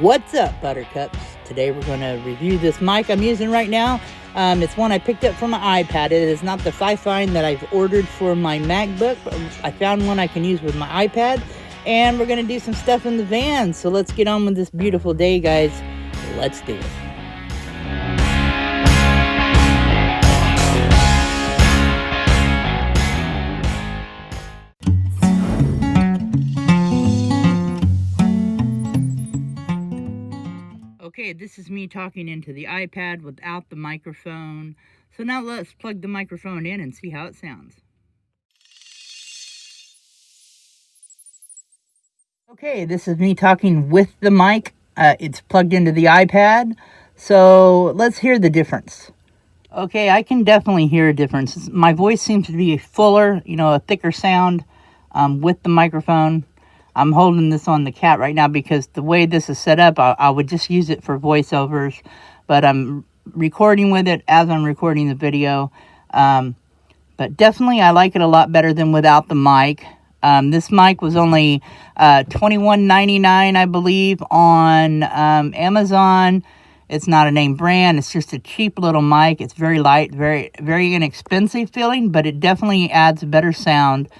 What's up, Buttercups? Today we're going to review this mic I'm using right now. It's one I picked up from my iPad. It is not the Fifine that I've ordered for my MacBook, but I found one I can use with my iPad. And we're going to do some stuff in the van. So let's get on with this beautiful day, guys. Let's do it. Okay, this is me talking into the iPad without the microphone. So now let's plug the microphone in and see how it sounds. Okay, this is me talking with the mic. It's plugged into the iPad. So let's hear the difference. Okay, I can definitely hear a difference. My voice seems to be fuller, a thicker sound with the microphone. I'm holding this on the cat right now because the way this is set up, I would just use it for voiceovers. But I'm recording with it as I'm recording the video. But definitely I like it a lot better than without the mic. This mic was only $21.99, I believe, on Amazon. It's not a name brand. It's just a cheap little mic. It's very light, very, very inexpensive feeling, but it definitely adds better sound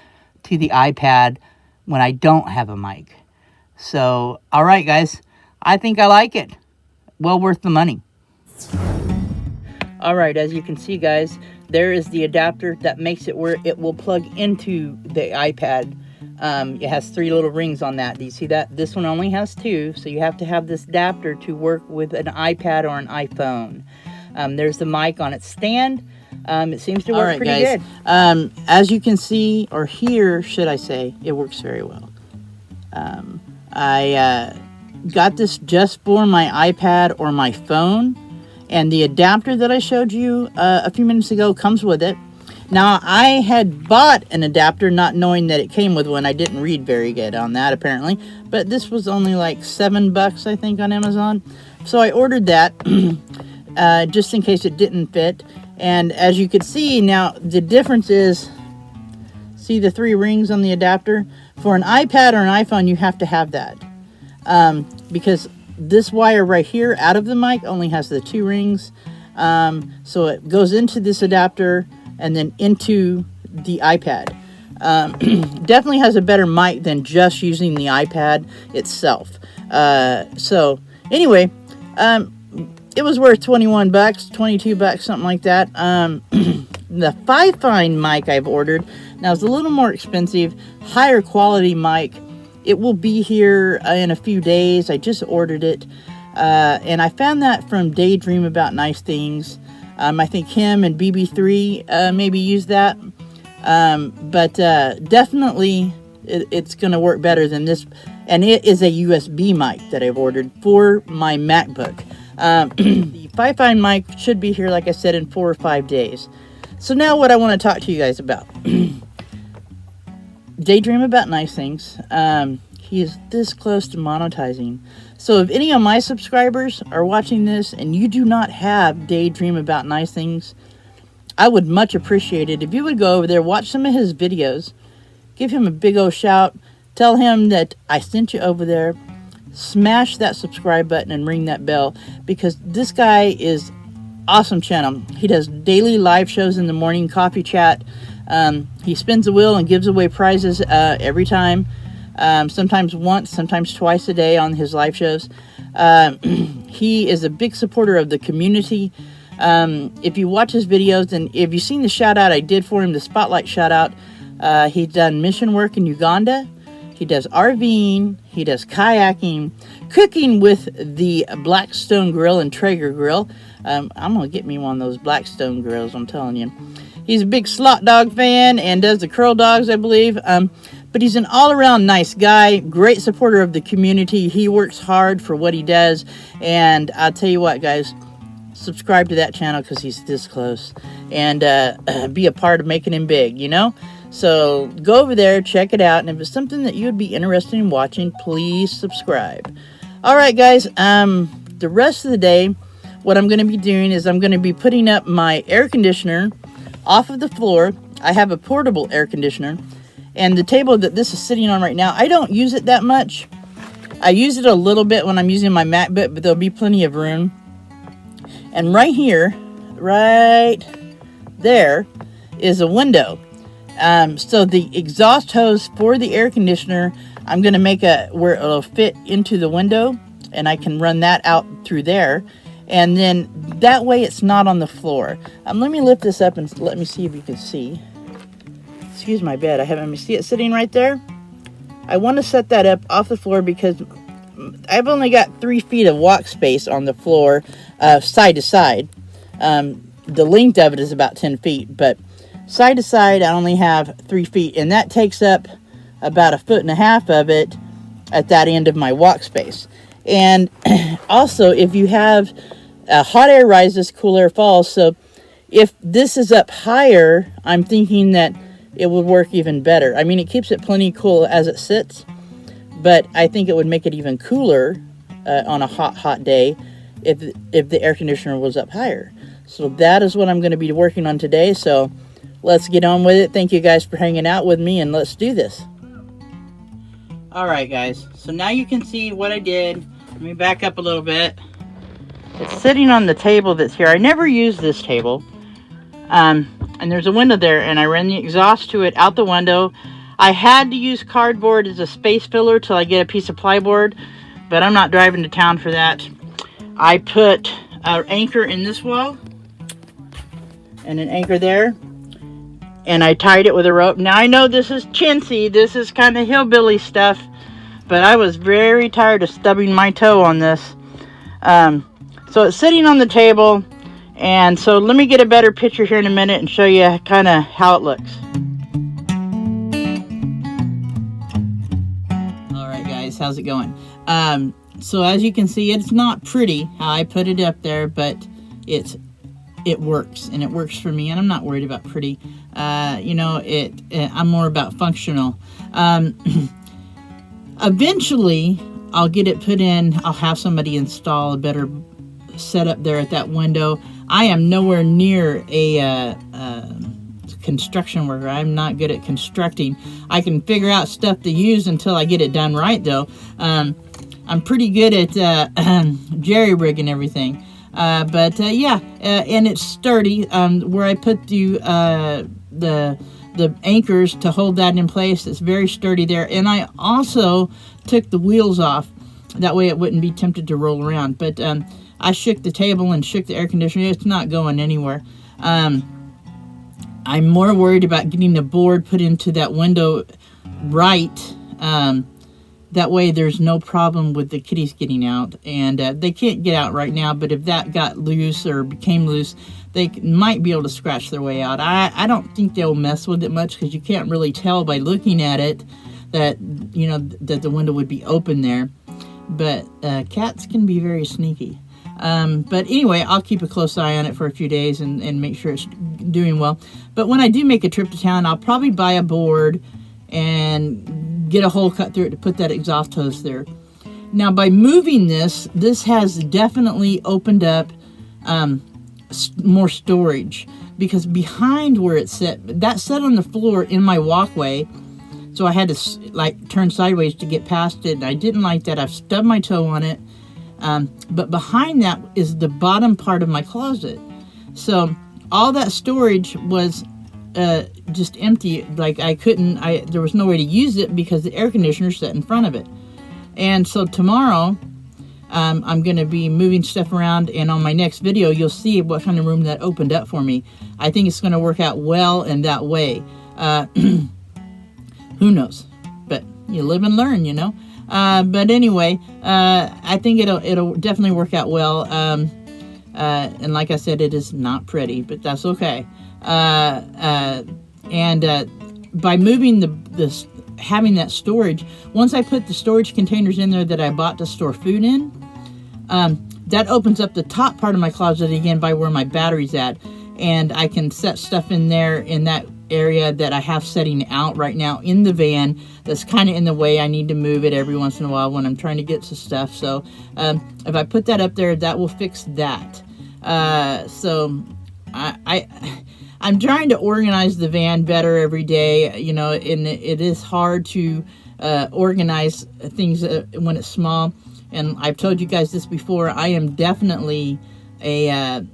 to the iPad when I don't have a mic. So, all right, guys. I think I like it. Well worth the money. All right, as you can see, guys, there is the adapter that makes it where it will plug into the iPad. It has 3 little rings on that. Do you see that? This one only has 2, so you have to have this adapter to work with an iPad or an iPhone. There's the mic on its stand. It seems to work pretty good. As you can see, or hear, should I say, it works very well. I got this just for my iPad or my phone, and the adapter that I showed you a few minutes ago comes with it. Now, I had bought an adapter not knowing that it came with one. I didn't read very good on that, apparently. But this was only like $7, I think, on Amazon. So I ordered that just in case it didn't fit. And as you can see, now the difference is, see the 3 rings on the adapter? For an iPad or an iPhone, you have to have that. Because this wire right here out of the mic only has the 2 rings. So it goes into this adapter and then into the iPad. Definitely has a better mic than just using the iPad itself. So anyway, it was worth $21, $22, something like that. The Fifine mic I've ordered now is a little more expensive, higher quality mic. It will be here in a few days. I just ordered it. And I found that from Daydream About Nice Things. I think him and BB3 maybe use that. But definitely it's going to work better than this. And it is a USB mic that I've ordered for my MacBook. The Fifine mic should be here, like I said, in 4 or 5 days. So now what I want to talk to you guys about. Daydream About Nice Things. He is this close to monetizing. So if any of my subscribers are watching this and you do not have Daydream About Nice Things, I would much appreciate it if you would go over there, watch some of his videos, give him a big old shout, tell him that I sent you over there, smash that subscribe button and ring that bell, because this guy is awesome channel. He does daily live shows in the morning, coffee chat. He spins the wheel and gives away prizes every time. Sometimes once, sometimes twice a day on his live shows. He is a big supporter of the community. If you watch his videos, and if you've seen the shout out I did for him, the spotlight shout out, he's done mission work in Uganda. He does RVing, he does kayaking, cooking with the Blackstone Grill and Traeger Grill. I'm going to get me one of those Blackstone grills, I'm telling you. He's a big slot dog fan and does the curl dogs, I believe. But he's an all-around nice guy, great supporter of the community. He works hard for what he does. And I'll tell you what, guys, subscribe to that channel because he's this close. And be a part of making him big, So go over there, check it out. And if it's something that you would be interested in watching, please subscribe. All right, guys, the rest of the day, what I'm going to be doing is I'm going to be putting up my air conditioner off of the floor. I have a portable air conditioner. And the table that this is sitting on right now, I don't use it that much. I use it a little bit when I'm using my MacBook, but there'll be plenty of room. And right here, right there, is a window. So the exhaust hose for the air conditioner, I'm going to make where it'll fit into the window, and I can run that out through there. And then that way it's not on the floor. Let me lift this up and let me see if you can see. Excuse my bed. Let me see it sitting right there. I want to set that up off the floor because I've only got 3 feet of walk space on the floor, side to side. The length of it is about 10 feet, but side to side I only have 3 feet, and that takes up about 1.5 feet of it at that end of my walk space. And also, if you have hot air rises, cool air falls, so if this is up higher, I'm thinking that it would work even better. I mean, it keeps it plenty cool as it sits, but I think it would make it even cooler on a hot day if the air conditioner was up higher. So that is what I'm going to be working on today. So let's get on with it. Thank you guys for hanging out with me, and let's do this. Alright guys, so now you can see what I did. Let me back up a little bit. It's sitting on the table that's here. I never use this table. And there's a window there, and I ran the exhaust to it out the window. I had to use cardboard as a space filler till I get a piece of plyboard, but I'm not driving to town for that. I put an anchor in this wall and an anchor there, and I tied it with a rope. Now I know this is chintzy, this is kind of hillbilly stuff, but I was very tired of stubbing my toe on this. So it's sitting on the table, and so let me get a better picture here in a minute and show you kind of how it looks. Alright guys, how's it going? So as you can see, it's not pretty how I put it up there, but it works, and it works for me, and I'm not worried about pretty. You know, I'm more about functional. Eventually, I'll get it put in. I'll have somebody install a better setup there at that window. I am nowhere near a construction worker. I'm not good at constructing. I can figure out stuff to use until I get it done right, though. I'm pretty good at jerry-rigging everything. Yeah, and it's sturdy. Where I put the anchors to hold that in place, it's very sturdy there. And I also took the wheels off. That way it wouldn't be tempted to roll around. But I shook the table and shook the air conditioner. It's not going anywhere. I'm more worried about getting the board put into that window right. That way there's no problem with the kitties getting out. And they can't get out right now, but if that got loose or became loose, they might be able to scratch their way out. I don't think they'll mess with it much because you can't really tell by looking at it that, you know, that the window would be open there. But cats can be very sneaky. But anyway, I'll keep a close eye on it for a few days and make sure it's doing well. But when I do make a trip to town, I'll probably buy a board and get a hole cut through it to put that exhaust hose there. Now, by moving this has definitely opened up more storage, because behind where it sat, that sat on the floor in my walkway, so I had to like turn sideways to get past it, and I didn't like that. I've stubbed my toe on it. But behind that is the bottom part of my closet. So all that storage was just empty. Like there was no way to use it because the air conditioner sat in front of it. And so tomorrow, I'm going to be moving stuff around, and on my next video, you'll see what kind of room that opened up for me. I think it's going to work out well in that way. Who knows? But you live and learn, you know. But anyway, I think it'll definitely work out well. And like I said, it is not pretty, but that's okay. By moving having that storage, once I put the storage containers in there that I bought to store food in, that opens up the top part of my closet again by where my battery's at, and I can set stuff in there in that area that I have setting out right now in the van that's kind of in the way. I need to move it every once in a while when I'm trying to get some stuff. So if I put that up there, that will fix that. So I'm trying to organize the van better every day, you know, and it is hard to organize things when it's small. And I've told you guys this before. I am definitely I'm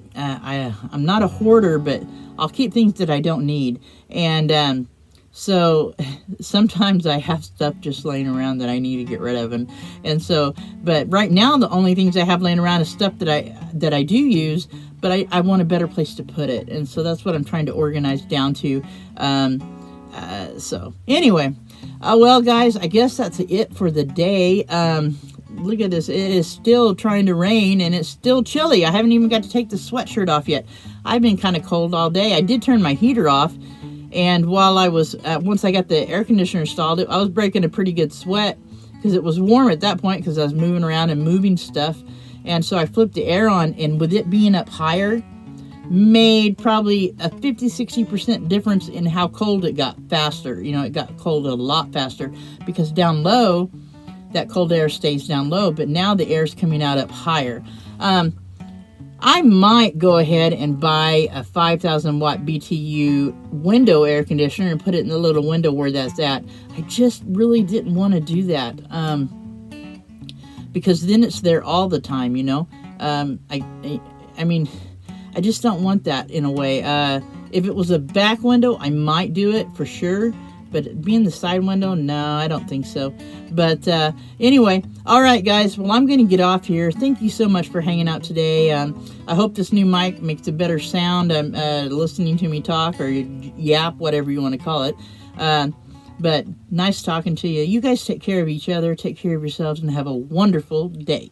not a hoarder, but I'll keep things that I don't need. And so sometimes I have stuff just laying around that I need to get rid of, and so, but right now the only things I have laying around is stuff that I do use, but I want a better place to put it, and so that's what I'm trying to organize down to. So anyway, well guys, I guess that's it for the day. Look at this. It is still trying to rain, and it's still chilly. I haven't even got to take the sweatshirt off yet. I've been kind of cold all day. I did turn my heater off, and while I was, once I got the air conditioner installed, I was breaking a pretty good sweat because it was warm at that point because I was moving around and moving stuff. And so I flipped the air on, and with it being up higher, made probably a 50-60% difference in how cold it got faster. You know, it got cold a lot faster because down low, that cold air stays down low, but now the air is coming out up higher. I might go ahead and buy a 5,000 watt BTU window air conditioner and put it in the little window where that's at. I just really didn't want to do that because then it's there all the time, you know. I mean, I just don't want that in a way. If it was a back window, I might do it for sure. But being the side window, no, I don't think so. But anyway, all right, guys. Well, I'm going to get off here. Thank you so much for hanging out today. I hope this new mic makes a better sound. Listening to me talk or yap, whatever you want to call it. But nice talking to you. You guys take care of each other. Take care of yourselves and have a wonderful day.